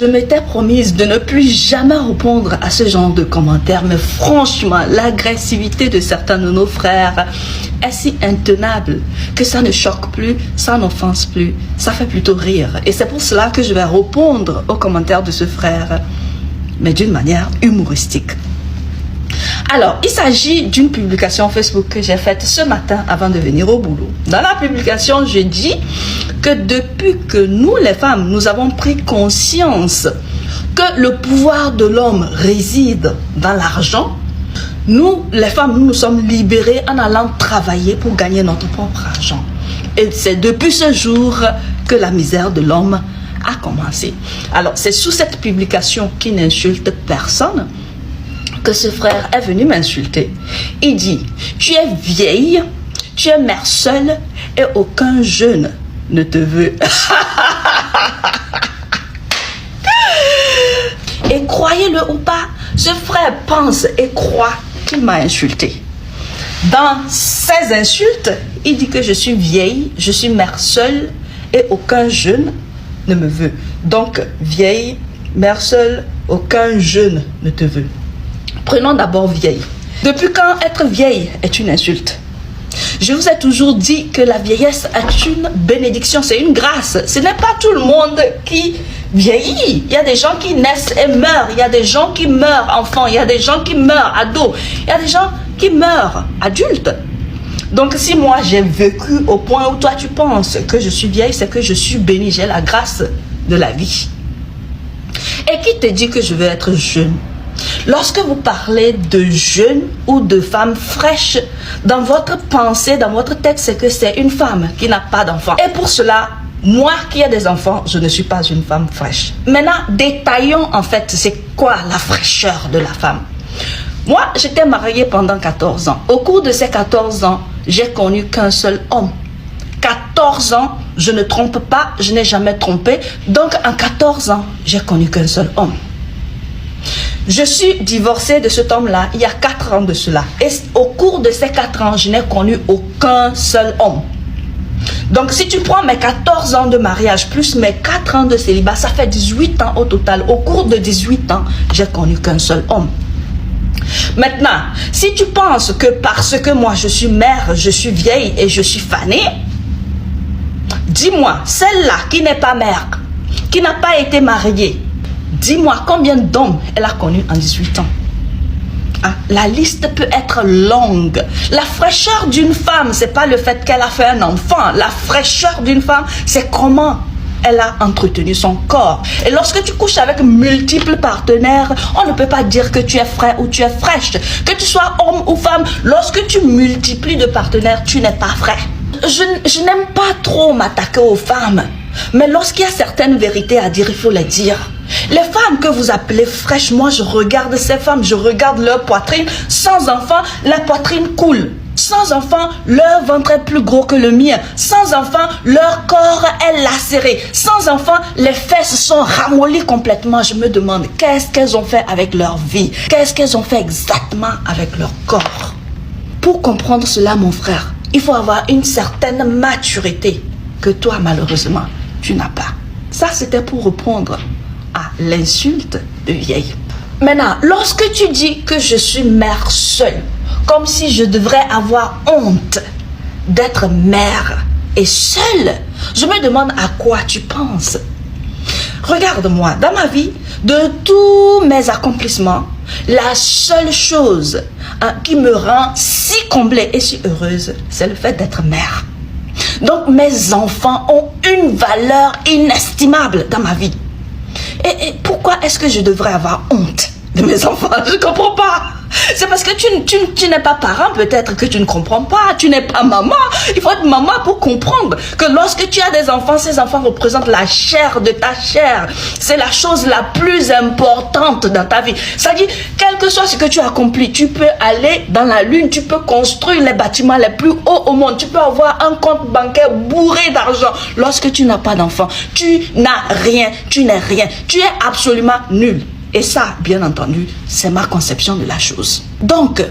Je m'étais promise de ne plus jamais répondre à ce genre de commentaires, mais franchement, l'agressivité de certains de nos frères est si intenable que ça ne choque plus, ça n'offense plus, ça fait plutôt rire. Et c'est pour cela que je vais répondre aux commentaires de ce frère, mais d'une manière humoristique. Alors, il s'agit d'une publication Facebook que j'ai faite ce matin avant de venir au boulot. Dans la publication, je dis que depuis que nous, les femmes, nous avons pris conscience que le pouvoir de l'homme réside dans l'argent, nous, les femmes, nous nous sommes libérées en allant travailler pour gagner notre propre argent. Et c'est depuis ce jour que la misère de l'homme a commencé. Alors, c'est sous cette publication qui n'insulte personne que ce frère est venu m'insulter. Il dit, tu es vieille, tu es mère seule et aucun jeune ne te veut. Et croyez-le ou pas, ce frère pense et croit qu'il m'a insulté. Dans ses insultes, il dit que je suis vieille, je suis mère seule et aucun jeune ne me veut. Donc, vieille, mère seule, aucun jeune ne te veut. Prenons d'abord vieille. Depuis quand être vieille est une insulte? Je vous ai toujours dit que la vieillesse est une bénédiction, c'est une grâce. Ce n'est pas tout le monde qui vieillit. Il y a des gens qui naissent et meurent. Il y a des gens qui meurent enfants. Il y a des gens qui meurent ados. Il y a des gens qui meurent adultes. Donc si moi j'ai vécu au point où toi tu penses que je suis vieille, c'est que je suis bénie, j'ai la grâce de la vie. Et qui te dit que je veux être jeune? Lorsque vous parlez de jeunes ou de femmes fraîches, dans votre pensée, dans votre tête, c'est que c'est une femme qui n'a pas d'enfant. Et pour cela, moi qui ai des enfants, je ne suis pas une femme fraîche. Maintenant, détaillons en fait, c'est quoi la fraîcheur de la femme? Moi, j'étais mariée pendant 14 ans. Au cours de ces 14 ans, j'ai connu qu'un seul homme. 14 ans, je ne trompe pas, je n'ai jamais trompé. Donc, en 14 ans, j'ai connu qu'un seul homme. Je suis divorcée de cet homme-là il y a 4 ans de cela. Et au cours de ces 4 ans, je n'ai connu aucun seul homme. Donc, si tu prends mes 14 ans de mariage plus mes 4 ans de célibat, ça fait 18 ans au total. Au cours de 18 ans, j'ai connu qu'un seul homme. Maintenant, si tu penses que parce que moi je suis mère, je suis vieille et je suis fanée, dis-moi, celle-là qui n'est pas mère, qui n'a pas été mariée, dis-moi combien d'hommes elle a connu en 18 ans. Hein? La liste peut être longue. La fraîcheur d'une femme, c'est pas le fait qu'elle a fait un enfant. La fraîcheur d'une femme, c'est comment elle a entretenu son corps. Et lorsque tu couches avec multiples partenaires, on ne peut pas dire que tu es frais ou tu es fraîche. Que tu sois homme ou femme, lorsque tu multiplies de partenaires, tu n'es pas frais. Je n'aime pas trop m'attaquer aux femmes. Mais lorsqu'il y a certaines vérités à dire, il faut les dire. Les femmes que vous appelez fraîches, moi je regarde ces femmes, je regarde leur poitrine. Sans enfant, la poitrine coule. Sans enfant, leur ventre est plus gros que le mien. Sans enfant, leur corps est lacéré. Sans enfant, les fesses sont ramollies complètement. Je me demande, qu'est-ce qu'elles ont fait avec leur vie? Qu'est-ce qu'elles ont fait exactement avec leur corps? Pour comprendre cela, mon frère, il faut avoir une certaine maturité que toi, malheureusement, tu n'as pas. Ça, c'était pour répondre à l'insulte de vieille. Maintenant, lorsque tu dis que je suis mère seule, comme si je devrais avoir honte d'être mère et seule, je me demande à quoi tu penses. Regarde-moi, dans ma vie, de tous mes accomplissements, la seule chose qui me rend si comblée et si heureuse, c'est le fait d'être mère. Donc mes enfants ont une valeur inestimable dans ma vie. Et pourquoi est-ce que je devrais avoir honte de mes enfants? Je ne comprends pas. C'est parce que tu n'es pas parent, peut-être que tu ne comprends pas. Tu n'es pas maman. Il faut être maman pour comprendre que lorsque tu as des enfants, ces enfants représentent la chair de ta chair. C'est la chose la plus importante dans ta vie. C'est-à-dire, quel que soit ce que tu accomplis, tu peux aller dans la lune, tu peux construire les bâtiments les plus hauts au monde, tu peux avoir un compte bancaire bourré d'argent. Lorsque tu n'as pas d'enfant, tu n'as rien, tu n'es rien. Tu es absolument nul. Et ça, bien entendu, c'est ma conception de la chose. Donc,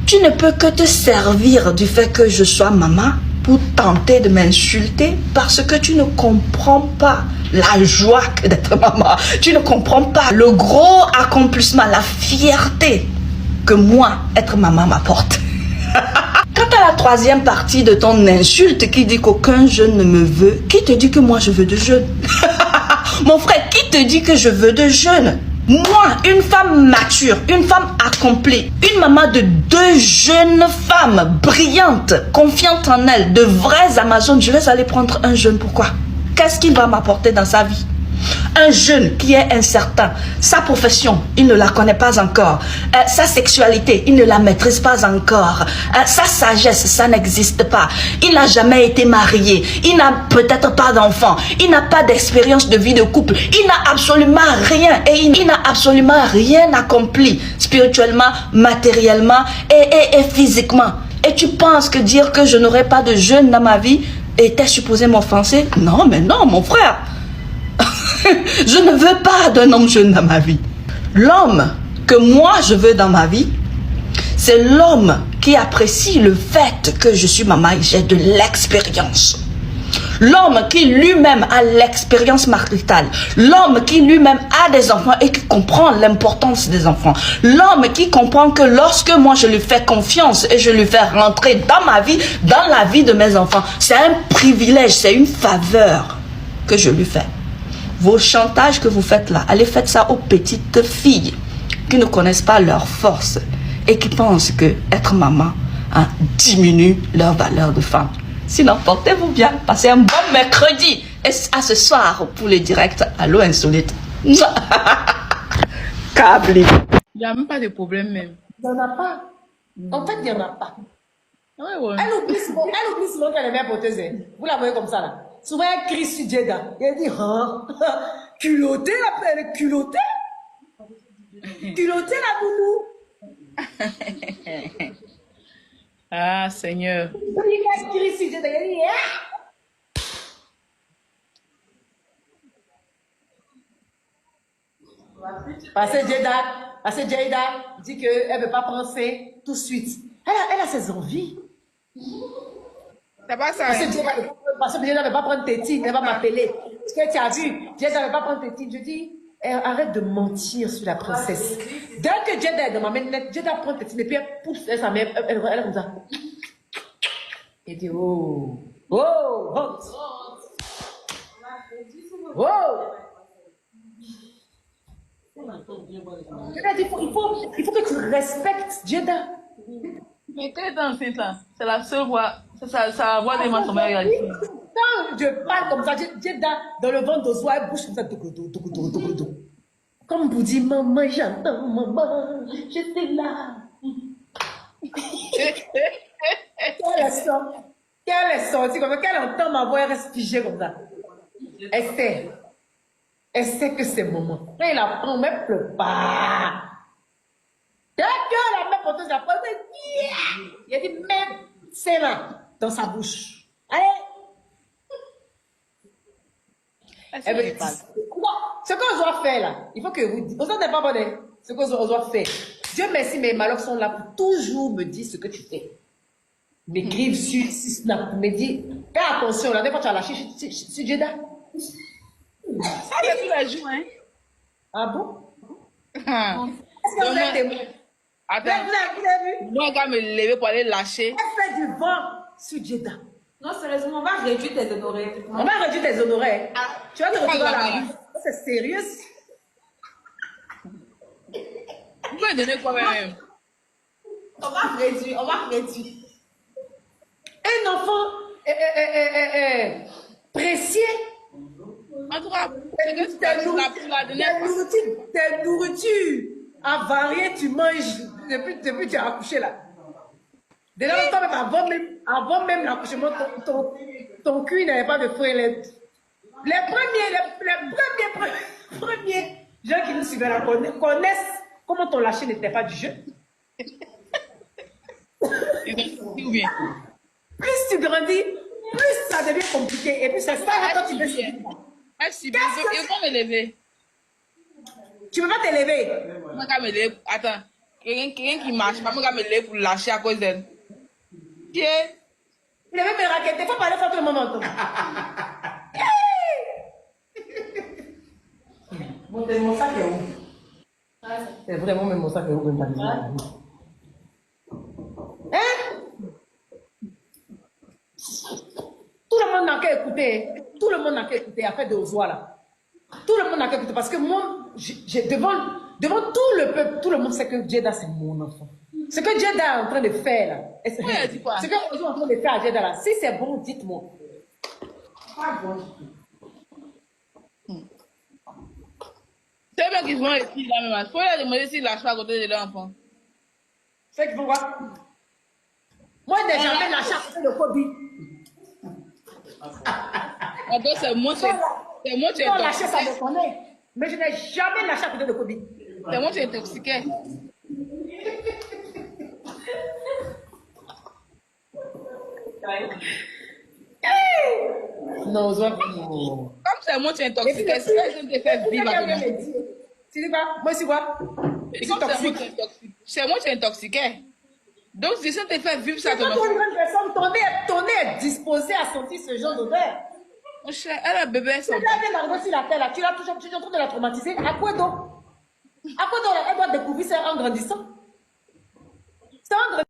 tu ne peux que te servir du fait que je sois maman pour tenter de m'insulter parce que tu ne comprends pas la joie que d'être maman. Tu ne comprends pas le gros accomplissement, la fierté que moi, être maman m'apporte. Quant à la troisième partie de ton insulte qui dit qu'aucun jeune ne me veut, qui te dit que moi je veux de jeunes? Mon frère, qui te dit que je veux de jeunes? Moi, une femme mature, une femme accomplie, une maman de 2 jeunes femmes brillantes, confiantes en elles, de vraies Amazones, je vais aller prendre un jeune. Pourquoi? Qu'est-ce qu'il va m'apporter dans sa vie? Un jeune qui est incertain, sa profession, il ne la connaît pas encore. Sa sexualité, il ne la maîtrise pas encore. Sa sagesse, ça n'existe pas. Il n'a jamais été marié. Il n'a peut-être pas d'enfant. Il n'a pas d'expérience de vie de couple. Il n'a absolument rien. Et il n'a absolument rien accompli spirituellement, matériellement et physiquement. Et tu penses que dire que je n'aurai pas de jeune dans ma vie était supposé m'offenser? Non, mais non, mon frère. Je ne veux pas d'un homme jeune dans ma vie. L'homme que moi je veux dans ma vie, c'est l'homme qui apprécie le fait que je suis maman et j'ai de l'expérience. L'homme qui lui-même a l'expérience maritale. L'homme qui lui-même a des enfants et qui comprend l'importance des enfants. L'homme qui comprend que lorsque moi je lui fais confiance et je lui fais rentrer dans ma vie, dans la vie de mes enfants, c'est un privilège, c'est une faveur que je lui fais. Vos chantages que vous faites là, allez faites ça aux petites filles qui ne connaissent pas leur force et qui pensent que être maman diminue leur valeur de femme. Sinon, portez-vous bien, passez un bon mercredi et à ce soir pour les directs Allo Insolite. Câble. Il n'y a même pas de problème même. Il n'y en a pas. En fait, il n'y en a pas. Ouais, ouais. Elle oublie souvent qu'elle est mère porteuse. Vous la voyez comme ça là. Souvent, elle crie sur Jeddah. Et elle dit, hein, culottée, elle est culottée. Culottée, la boulou. Ah, Seigneur. Elle crie sur Jeddah. Elle dit, ah. Parce que Jeddah dit qu'elle ne veut pas penser tout de suite. Elle a ses envies. C'est pas ça. Parce que Jeddah ne veut pas prendre tétine, elle va m'appeler. Parce que tu as vu, Jeddah ne veut pas prendre tétine. Je dis, arrête de mentir sur la princesse. Dès que Jeddah est dans ma main, Jeddah prend tétine et puis elle pousse sa mère, elle comme ça. Elle dit, oh, oh, oh, oh. Il faut que tu respectes Jeddah. Mais quand elle est enceinte là, c'est la seule voix, c'est la voix des mensonges en réalité. Quand je parle comme ça, Jeddah dans le ventre d'Ozoa, elle bouge comme ça. Comme pour dire, maman, j'entends, maman, j'étais là. Qu'elle est sortie comme ça, qu'elle entend ma voix, elle reste figée comme ça. Elle sait que c'est maman. Quand il la prend, mais elle ne pleure pas. Dès que la mère porteuse la prend, il a dit, même c'est là, dans sa bouche. Allez. Elle veut pas. Ce qu'on doit faire là, il faut que vous dites. Vous n'êtes pas bonne. Ce qu'on doit faire. Dieu merci, mes malheurs sont là pour toujours me dire ce que tu fais. M'écrivent sur Snap, me dit, fais attention, là, des fois tu as lâché sur Jeddah. Ça, c'est tous les jours, hein. Ah bon? Est-ce que vous êtes témoin? Attends, vous avez vu? moi, je vais me lever pour aller lâcher. Elle fait du vent sur Jeddah. Non, sérieusement, on va réduire tes honoraires. On va réduire tes honoraires. Tu vas te retrouver à la rue. C'est sérieux? Vous pouvez donner quoi même? On va réduire, on va réduire. Un enfant précieux. En tout cas, c'est que tu as la dernière fois. Tes nourritures avariées, tu manges depuis que tu as accouché là. Déjà, avant même l'accouchement, ton cul n'avait pas de fruits. Les premiers gens qui nous suivaient là connaissent comment ton lâcher n'était pas du jeu. Ou bien? Plus tu grandis, plus ça devient compliqué. Et puis c'est ça quand tu veux subir. Merci, il faut me lever. Tu ne peux pas t'élever. Je vais me lever. Attends, quelqu'un qui marche, je vais me lever pour lâcher à cause d'elle. Pied. Il avait mes raquettes. Il faut parler fort tout le moment. Mon sac est où? C'est vraiment même mon sac est où? Hein? Tout le monde n'a qu'à écouter. Tout le monde n'a qu'à écouter. Après de Ozoa là. Tout le monde n'a qu'à écouter. Parce que moi, devant tout le peuple, tout le monde sait que Jeddah c'est mon enfant. Ce que Jeddah est en train de faire là. Ce que Ozoa est en train de faire à Jeddah là. Si c'est bon, dites-moi. Pas bon du tout. C'est bien qu'ils vont ici là même. Il faut leur demander s'ils lâchent pas à côté de leur enfant. C'est qu'ils vont voir. Moi, je n'ai jamais lâché à côté de Kobe. Donc c'est moi qui es Non, lâché, ça intoxiqué. me connaît. Mais je n'ai jamais lâché à côté de Kobe. C'est moi qui es intoxiqué. Non, Ozoa. Comme c'est moi qui es intoxiqué, c'est ça que je te fais vivre à ton enfant. Tu dis quoi? Moi, c'est quoi? Je suis Comme toxique. c'est moi qui es intoxiqué. Donc si ça te fait vivre ça à C'est ton pas pour enfant. une grande personne. Ton nez est disposé à sentir ce genre d'odeur. Mon cher, elle a bébé Tu son. l'as bien arrivé sur la terre là. Tu es en train de la traumatiser. À quoi donc? À quoi donc elle doit découvrir ça en grandissant? C'est en grandissant.